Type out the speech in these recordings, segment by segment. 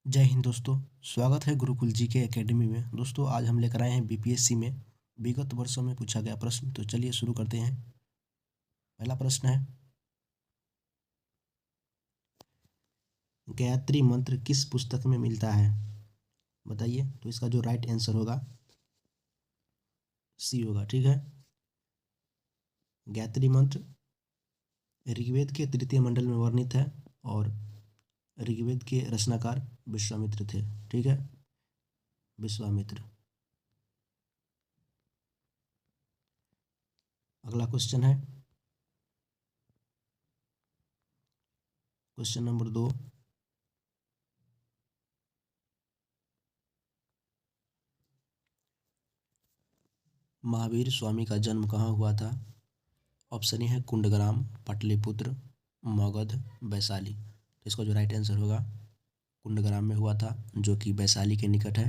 जय हिंद दोस्तों। स्वागत है गुरुकुल जी के एकेडमी में। दोस्तों आज हम लेकर आए हैं बीपीएससी में विगत वर्षों में पूछा गया प्रश्न। तो चलिए शुरू करते हैं। पहला प्रश्न है, गायत्री मंत्र किस पुस्तक में मिलता है? बताइए। तो इसका जो राइट आंसर होगा सी होगा। ठीक है, गायत्री मंत्र ऋग्वेद के तृतीय मंडल में वर्णित है और ऋग्वेद के रचनाकार विश्वामित्र थे। ठीक है, विश्वामित्र। अगला क्वेश्चन है, क्वेश्चन नंबर 2। महावीर स्वामी का जन्म कहाँ हुआ था? ऑप्शन ए है कुंडग्राम, पाटलिपुत्र, मगध, वैशाली। तो इसका जो राइट आंसर होगा कुंडग्राम में हुआ था, जो कि वैशाली के निकट है।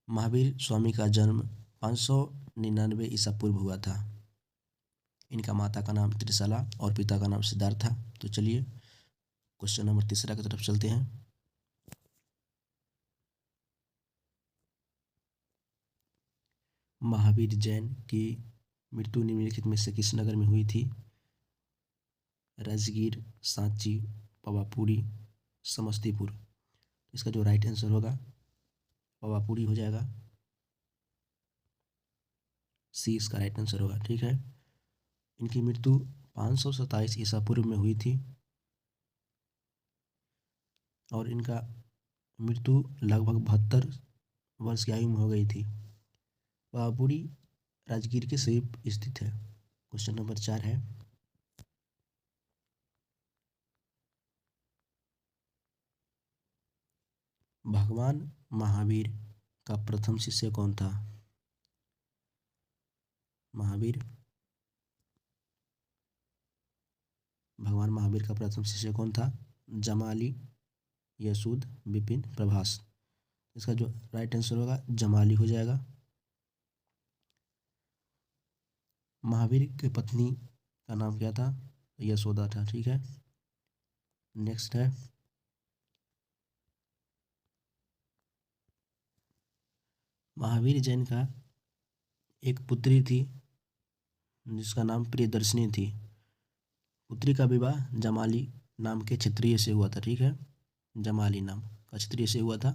महावीर स्वामी का जन्म 599 ईसा पूर्व हुआ था। इनका माता का नाम त्रिशला और पिता का नाम सिद्धार्थ था। तो चलिए क्वेश्चन नंबर तीसरा की तरफ चलते हैं। महावीर जैन की मृत्यु निम्नलिखित में से किस नगर में हुई थी? राजगीर, सांची, पवापुरी, समस्तीपुर। इसका जो राइट आंसर होगा पवापुरी हो जाएगा। सी इसका राइट आंसर होगा। ठीक है, इनकी मृत्यु 527 ईसा पूर्व में हुई थी और इनका मृत्यु लगभग 72 वर्ष की आयु में हो गई थी। पवापुरी राजगीर के समीप स्थित है। क्वेश्चन नंबर 4 है, भगवान महावीर का प्रथम शिष्य कौन था? भगवान महावीर का प्रथम शिष्य कौन था? जमाली, यशूद, विपिन, प्रभास। इसका जो राइट आंसर होगा जमाली हो जाएगा। महावीर की पत्नी का नाम क्या था? यशोदा था। ठीक है, नेक्स्ट है, महावीर जैन का एक पुत्री थी जिसका नाम प्रियदर्शिनी थी। पुत्री का विवाह जमाली नाम के क्षत्रिय से हुआ था। ठीक है, जमाली नाम का क्षत्रिय से हुआ था।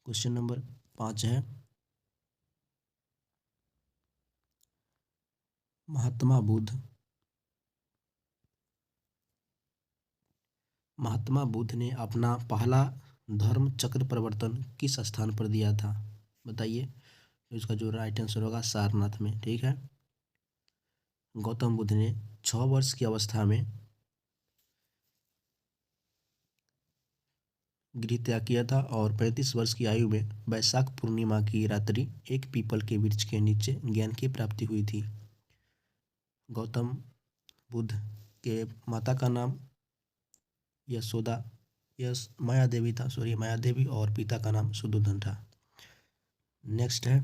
क्वेश्चन नंबर 5 है, महात्मा बुद्ध ने अपना पहला धर्म चक्र प्रवर्तन किस स्थान पर दिया था? बताइए। तो इसका जो राइट आंसर होगा सारनाथ में। ठीक है, गौतम बुद्ध ने 6 वर्ष की अवस्था में गृह त्याग किया था और 35 वर्ष की आयु में वैशाख पूर्णिमा की रात्रि एक पीपल के वृक्ष के नीचे ज्ञान की प्राप्ति हुई थी। गौतम बुद्ध के माता का नाम यशोदा माया देवी था, माया देवी, और पिता का नाम शुद्धोधन था। नेक्स्ट है,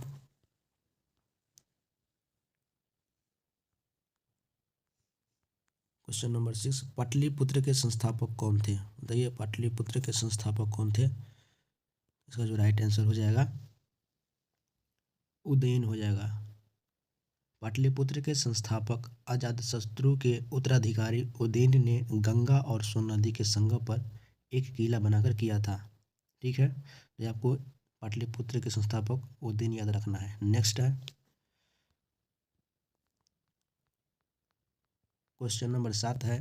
क्वेश्चन नंबर 6, पाटलिपुत्र के संस्थापक कौन थे? बताइए, पाटलिपुत्र के संस्थापक कौन थे? इसका जो राइट आंसर हो जाएगा उदयन हो जाएगा। पाटलिपुत्र के संस्थापक अजातशत्रु के उत्तराधिकारी उदयन ने गंगा और सोन नदी के संगम पर एक किला बनाकर किया था। ठीक है, तो आपको पाटलिपुत्र के संस्थापक उदयन याद रखना है। नेक्स्ट है, क्वेश्चन नंबर 7 है,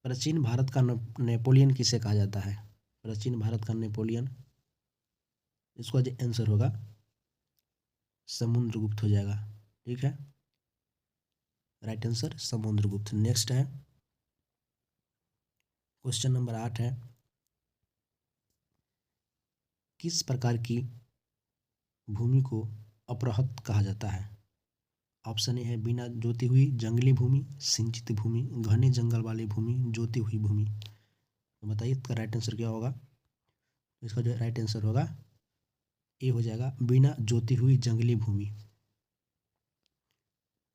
प्राचीन भारत का नेपोलियन किसे कहा जाता है? प्राचीन भारत का नेपोलियन, इसका जो आंसर होगा समुद्रगुप्त हो जाएगा। ठीक है, राइट आंसर समुद्रगुप्त। नेक्स्ट है, क्वेश्चन नंबर 8 है, किस प्रकार की भूमि को अपरहत कहा जाता है? ऑप्शन ए है बिना जोती हुई जंगली भूमि, सिंचित भूमि, घने जंगल वाली भूमि, जोती हुई भूमि। तो बताइए इसका राइट आंसर क्या होगा? इसका जो राइट आंसर होगा ए हो जाएगा, बिना जोती हुई जंगली भूमि।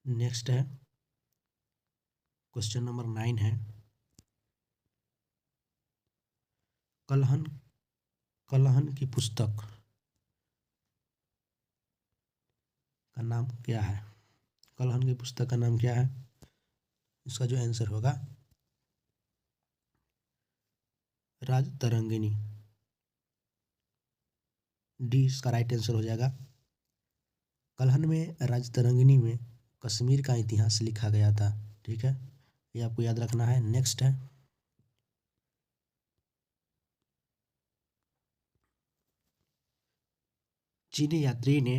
नेक्स्ट है, क्वेश्चन नंबर 9 है, कलहन कलहन की पुस्तक का नाम क्या है? कलहन की पुस्तक का नाम क्या है? इसका जो आंसर होगा राजतरंगिणी। डी इसका राइट आंसर हो जाएगा। कलहन में राजतरंगिणी में कश्मीर का इतिहास लिखा गया था। ठीक है, ये आपको याद रखना है। नेक्स्ट है, चीनी यात्री ने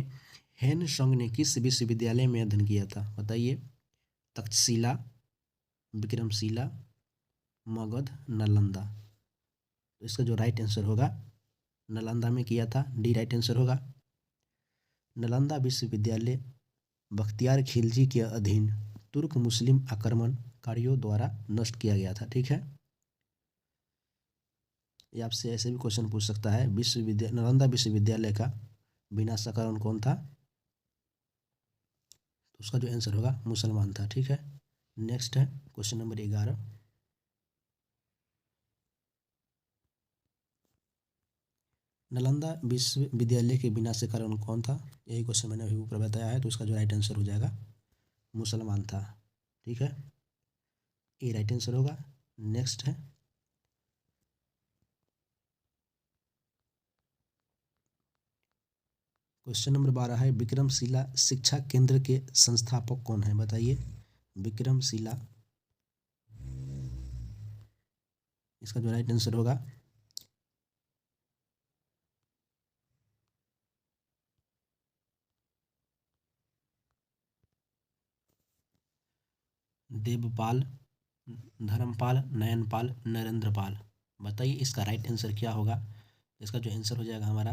हेन संग ने किस विश्वविद्यालय में अध्ययन किया था? बताइए। तक्षशिला, विक्रमशिला, मगध, नालंदा। तो इसका जो राइट आंसर होगा नालंदा में किया था। डी राइट आंसर होगा। नालंदा विश्वविद्यालय बख्तियार खिलजी के अधीन तुर्क मुस्लिम आक्रमणकारियों द्वारा नष्ट किया गया था। ठीक है, ये आपसे ऐसे भी क्वेश्चन पूछ सकता है, नालंदा विश्वविद्यालय का विनाशकरण कौन था? तो उसका जो आंसर होगा मुसलमान था। ठीक है, नेक्स्ट है क्वेश्चन नंबर 11, नालंदा विश्वविद्यालय के विनाश का कारण कौन था? यही क्वेश्चन मैंने अभी ऊपर बताया है, तो इसका जो राइट आंसर हो जाएगा मुसलमान था। ठीक है, ये राइट आंसर होगा। नेक्स्ट है, क्वेश्चन नंबर 12 है, विक्रमशिला शिक्षा केंद्र के संस्थापक कौन है? बताइए। विक्रमशिला, इसका जो राइट आंसर होगा देवपाल, धर्मपाल, नयनपाल, नरेंद्रपाल। बताइए इसका राइट आंसर क्या होगा? इसका जो आंसर हो जाएगा हमारा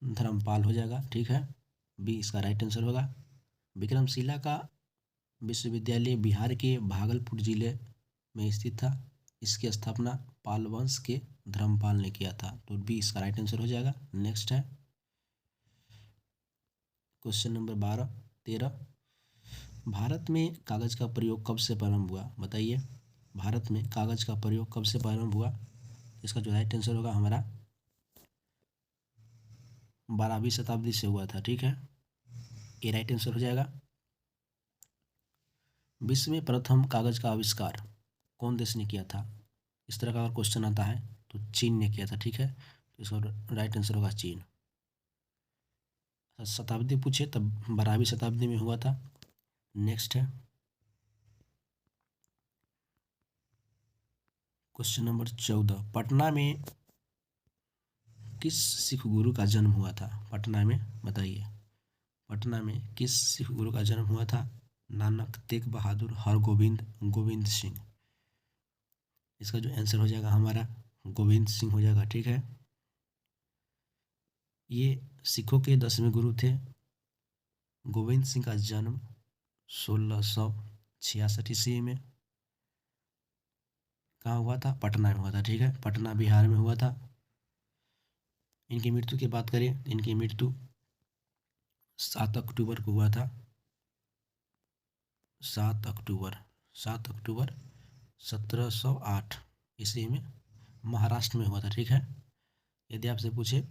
धर्मपाल हो जाएगा। ठीक है, बी इसका राइट आंसर होगा। विक्रमशिला का विश्वविद्यालय बिहार के भागलपुर जिले में स्थित था। इसकी स्थापना पाल वंश के धर्मपाल ने किया था। तो बी इसका राइट आंसर हो जाएगा। नेक्स्ट है क्वेश्चन नंबर 13, भारत में कागज का प्रयोग कब से प्रारंभ हुआ? बताइए। भारत में कागज का प्रयोग कब से प्रारंभ हुआ? इसका जो राइट आंसर होगा हमारा 12वीं शताब्दी से हुआ था। ठीक है, ये राइट आंसर हो जाएगा। विश्व में प्रथम कागज का आविष्कार कौन देश ने किया था? इस तरह का अगर क्वेश्चन आता है तो चीन ने किया था। ठीक है, तो इसका राइट आंसर होगा चीन। शताब्दी पूछे तब 12वीं शताब्दी में हुआ था। नेक्स्ट है क्वेश्चन नंबर 14, पटना में किस सिख गुरु का जन्म हुआ था? पटना में बताइए। पटना में किस सिख गुरु का जन्म हुआ था? नानक, तेग बहादुर, हरगोविंद, गोविंद सिंह। इसका जो आंसर हो जाएगा हमारा गोविंद सिंह हो जाएगा। ठीक है, ये सिखों के 10वें गुरु थे। गोविंद सिंह का जन्म 1666 ईस्वी में कहाँ हुआ था? पटना में हुआ था। ठीक है, पटना बिहार में हुआ था। इनकी मृत्यु की बात करें, इनकी मृत्यु 7 अक्टूबर को हुआ था। 7 अक्टूबर 1708 ईस्वी में महाराष्ट्र में हुआ था। ठीक है, यदि आपसे पूछे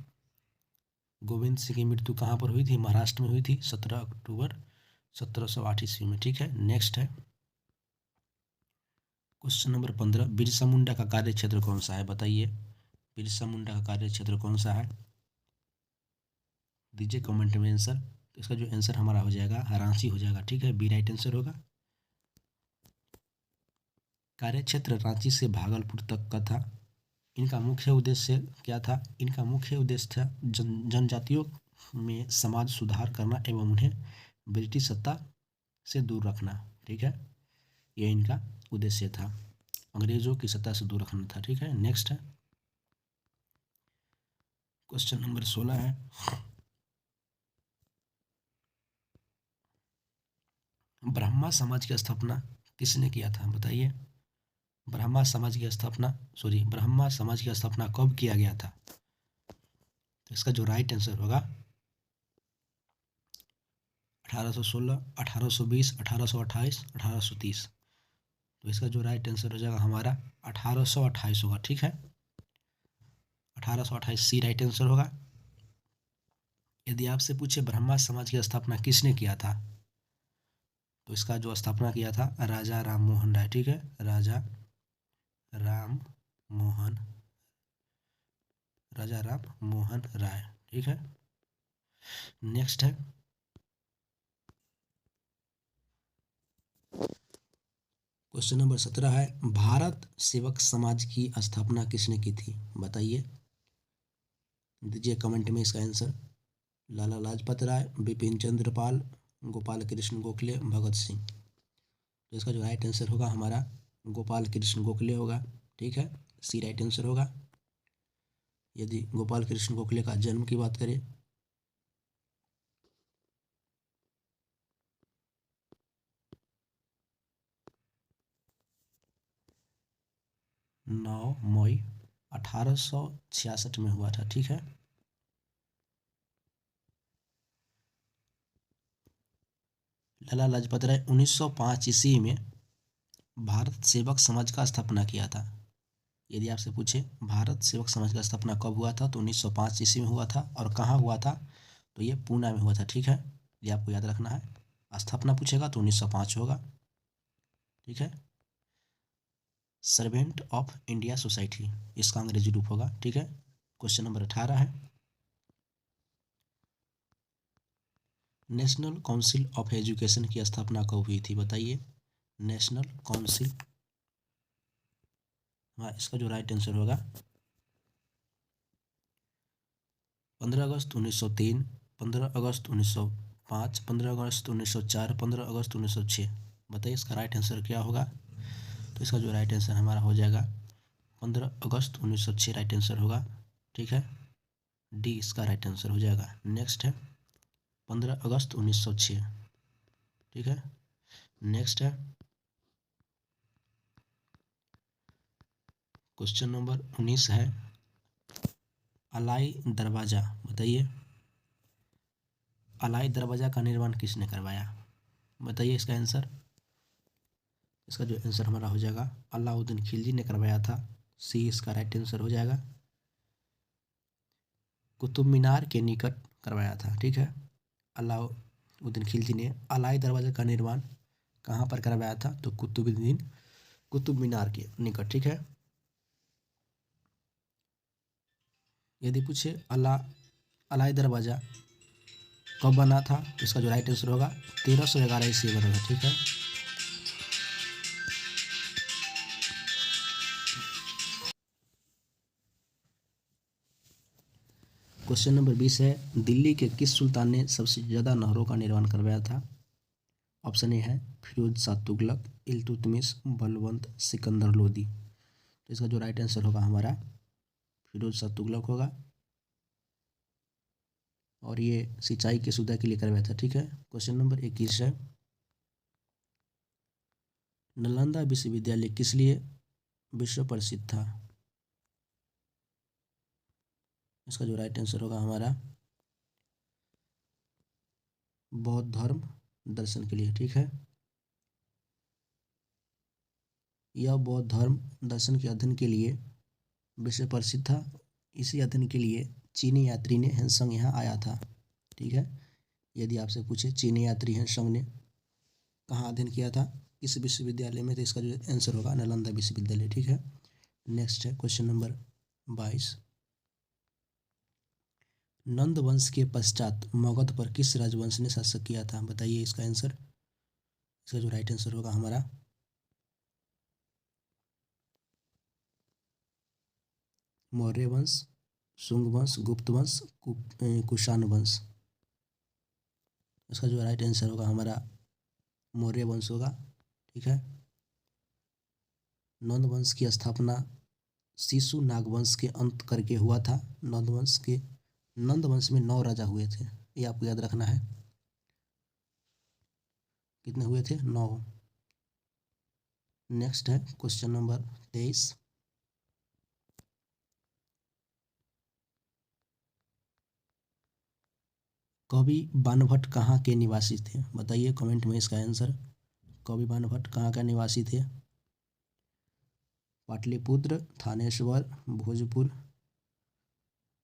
गोविंद सिंह की मृत्यु कहाँ पर हुई थी? महाराष्ट्र में हुई थी 17 अक्टूबर 1708 ईस्वी में। ठीक है, नेक्स्ट है क्वेश्चन नंबर 15, बिरसा मुंडा का कार्य क्षेत्र कौन सा है? बताइए। बिरसा मुंडा का कार्य क्षेत्र कौन सा है? दीजिए कमेंट में आंसर। तो इसका जो आंसर हमारा हो जाएगा रांची हो जाएगा। ठीक है, बी राइट आंसर होगा। कार्य क्षेत्र रांची से भागलपुर तक का था। इनका मुख्य उद्देश्य क्या था? इनका मुख्य उद्देश्य था जनजातियों में समाज सुधार करना एवं उन्हें ब्रिटिश सत्ता से दूर रखना। ठीक है, यह इनका उद्देश्य था, अंग्रेजों की सत्ता से दूर रखना था। ठीक है, नेक्स्ट है क्वेश्चन नंबर 16 है, ब्रह्मा समाज की स्थापना किसने किया था? बताइए। ब्रह्मा समाज की स्थापना कब किया गया था? तो इसका जो राइट आंसर होगा 1816, 1820, 1828, 1830। तो इसका जो राइट आंसर हो जाएगा हमारा 1828 होगा। ठीक है, 1828 सी राइट आंसर होगा। यदि आपसे पूछे ब्रह्मा समाज की स्थापना किसने किया था, तो इसका जो स्थापना किया था राजा राम मोहन राय। ठीक है, राजा राम मोहन राय। ठीक है, नेक्स्ट है क्वेश्चन नंबर 17 है, भारत सेवक समाज की स्थापना किसने की थी, बताइए, दीजिए कमेंट में इसका आंसर। लाला लाजपत राय, बिपिन चंद्र पाल, गोपाल कृष्ण गोखले, भगत सिंह। तो इसका जो राइट आंसर होगा हमारा गोपाल कृष्ण गोखले होगा। ठीक है, सी राइट आंसर होगा। यदि गोपाल कृष्ण गोखले का जन्म की बात करें 9 मई 1866 में हुआ था। ठीक है, लाला लाजपत राय 1905 ईस्वी में भारत सेवक समाज का स्थापना किया था। यदि आपसे पूछे भारत सेवक समाज का स्थापना कब हुआ था, तो 1905 ईस्वी में हुआ था। और कहाँ हुआ था, तो ये पूना में हुआ था। ठीक है, ये आपको याद रखना है। स्थापना पूछेगा तो 1905 होगा। ठीक है, सर्वेंट ऑफ इंडिया सोसाइटी इसका अंग्रेजी रूप होगा। ठीक है, क्वेश्चन नंबर 18 है, नेशनल काउंसिल ऑफ एजुकेशन की स्थापना कब हुई थी, बताइए, नेशनल काउंसिल। हाँ, इसका जो राइट आंसर होगा 15 अगस्त 1903, 15 अगस्त 1905, 15 अगस्त 1904, 15 अगस्त 1906। बताइए इसका राइट आंसर क्या होगा। तो इसका जो राइट आंसर हमारा हो जाएगा 15 अगस्त 1906 राइट आंसर होगा। ठीक है, डी इसका राइट आंसर हो जाएगा। नेक्स्ट है 15 अगस्त 1906। ठीक है, नेक्स्ट है क्वेश्चन नंबर 19 है, अलाई दरवाज़ा, बताइए, अलाई दरवाज़ा का निर्माण किसने करवाया, बताइए इसका आंसर। इसका जो आंसर हमारा हो जाएगा अलाउद्दीन खिलजी ने करवाया था। सी इसका राइट आंसर हो जाएगा। कुतुब मीनार के निकट करवाया था। ठीक है, अलाउद्दीन खिलजी ने अलाई दरवाज़ा का निर्माण कहाँ पर करवाया था, तो कुतुब मीनार के निकट। ठीक है, यदि पूछे अलाई दरवाज़ा कब बना था, तो इसका जो राइट आंसर होगा 1311 ईस्वी बना था। ठीक है, क्वेश्चन नंबर 20 है, दिल्ली के किस सुल्तान ने सबसे ज़्यादा नहरों का निर्माण करवाया था। ऑप्शन ए है फिरोज शाह तुगलक, इल्तुतमिश, बलवंत, सिकंदर लोदी। तो इसका जो राइट आंसर होगा हमारा फिरोज शाह तुगलक होगा, और ये सिंचाई की सुविधा के लिए करवाया था। ठीक है, क्वेश्चन नंबर 21 है, नालंदा विश्वविद्यालय किस लिए विश्व प्रसिद्ध था। इसका जो राइट आंसर होगा हमारा बौद्ध धर्म दर्शन के लिए। ठीक है, यह बौद्ध धर्म दर्शन के अध्ययन के लिए विश्व प्रसिद्ध था। इसी अध्ययन के लिए चीनी यात्री ने हैंसंग यहाँ आया था। ठीक है, यदि आपसे पूछे चीनी यात्री हैंसंग ने कहाँ अध्ययन किया था, इस विश्वविद्यालय में, तो इसका जो आंसर होगा नालंदा विश्वविद्यालय। ठीक है, नेक्स्ट है क्वेश्चन नंबर 22, नंद वंश के पश्चात मगध पर किस राजवंश ने शासन किया था, बताइए इसका आंसर। इसका जो राइट आंसर होगा हमारा मौर्य वंश, शुंग वंश, गुप्त वंश, कुषाण वंश। इसका जो राइट आंसर होगा हमारा मौर्य वंश होगा। ठीक है, नंद वंश की स्थापना शिशु नागवंश के अंत करके हुआ था। नंद वंश में 9 राजा हुए थे, ये आपको याद रखना है। कितने हुए थे, 9। नेक्स्ट है क्वेश्चन नंबर 23, कवि बाणभट्ट कहाँ के निवासी थे? बताइए कमेंट में इसका आंसर। कवि बाणभट्ट कहाँ का निवासी थे? पाटलिपुत्र, थानेश्वर, भोजपुर,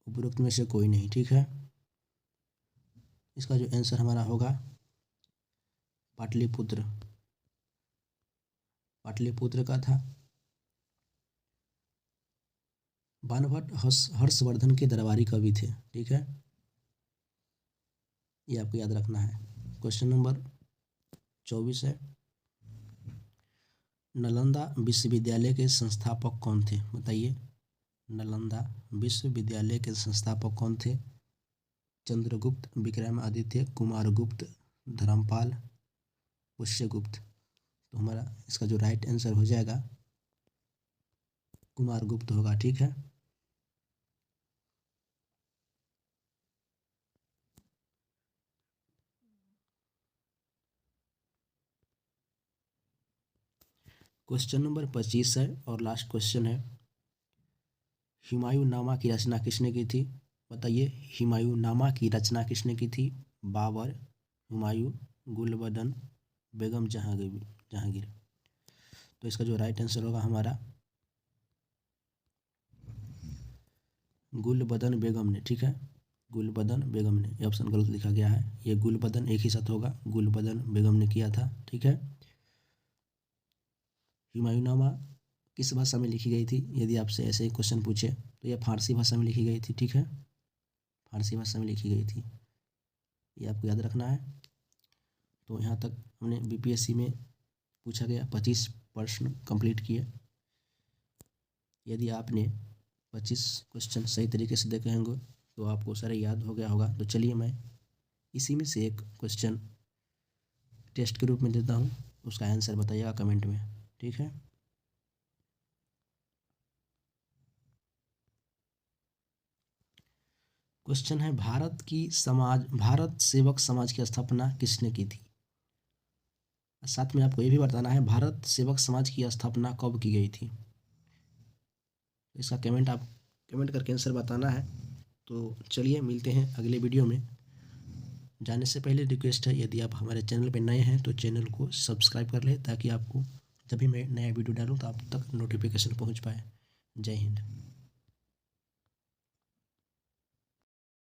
उपरोक्त में से कोई नहीं। ठीक है, इसका जो आंसर हमारा होगा पाटलिपुत्र, पाटलिपुत्र का था। बाणभट्ट हर्षवर्धन के दरबारी कवि थे। ठीक है, ये आपको याद रखना है। क्वेश्चन नंबर 24 है, नालंदा विश्वविद्यालय के संस्थापक कौन थे? बताइए, नालंदा विश्वविद्यालय के संस्थापक कौन थे? चंद्रगुप्त, विक्रमादित्य, कुमारगुप्त, धर्मपाल, पुष्यगुप्त। तो हमारा इसका जो राइट आंसर हो जाएगा कुमारगुप्त होगा। ठीक है, क्वेश्चन नंबर 25 है और लास्ट क्वेश्चन है, हुमायूं नामा की रचना किसने की थी? बताइए, हुमायूं नामा की रचना किसने की थी? बाबर, हुमायूं, गुलबदन, बेगम जहांगीर। तो इसका जो राइट आंसर होगा हमारा गुलबदन बेगम ने। ठीक है, गुलबदन बेगम ने। ये ऑप्शन गलत लिखा गया है, ये गुलबदन एक ही साथ होगा, गुलबदन बेगम ने किया था। ठीक है, हुमायूंनामा किस भाषा में लिखी गई थी? यदि आपसे ऐसे ही क्वेश्चन पूछे तो यह फारसी भाषा में लिखी गई थी। ठीक है, फारसी भाषा में लिखी गई थी, ये आपको याद रखना है। तो यहाँ तक हमने बीपीएससी में पूछा गया 25 प्रश्न कंप्लीट किए। यदि आपने 25 क्वेश्चन सही तरीके से देखे होंगे तो आपको सारे याद हो गया होगा। तो चलिए मैं इसी में से एक क्वेश्चन टेस्ट के रूप में देता हूँ, उसका आंसर बताइएगा कमेंट में। ठीक है, क्वेश्चन है, भारत सेवक समाज की स्थापना किसने की थी? साथ में आपको ये भी बताना है भारत सेवक समाज की स्थापना कब की गई थी। इसका कमेंट करके आंसर बताना है। तो चलिए मिलते हैं अगले वीडियो में। जाने से पहले रिक्वेस्ट है, यदि आप हमारे चैनल पर नए हैं तो चैनल को सब्सक्राइब कर लें, ताकि आपको जब भी मैं नया वीडियो डालूँ तो आप तक नोटिफिकेशन पहुंच पाए। जय हिंद।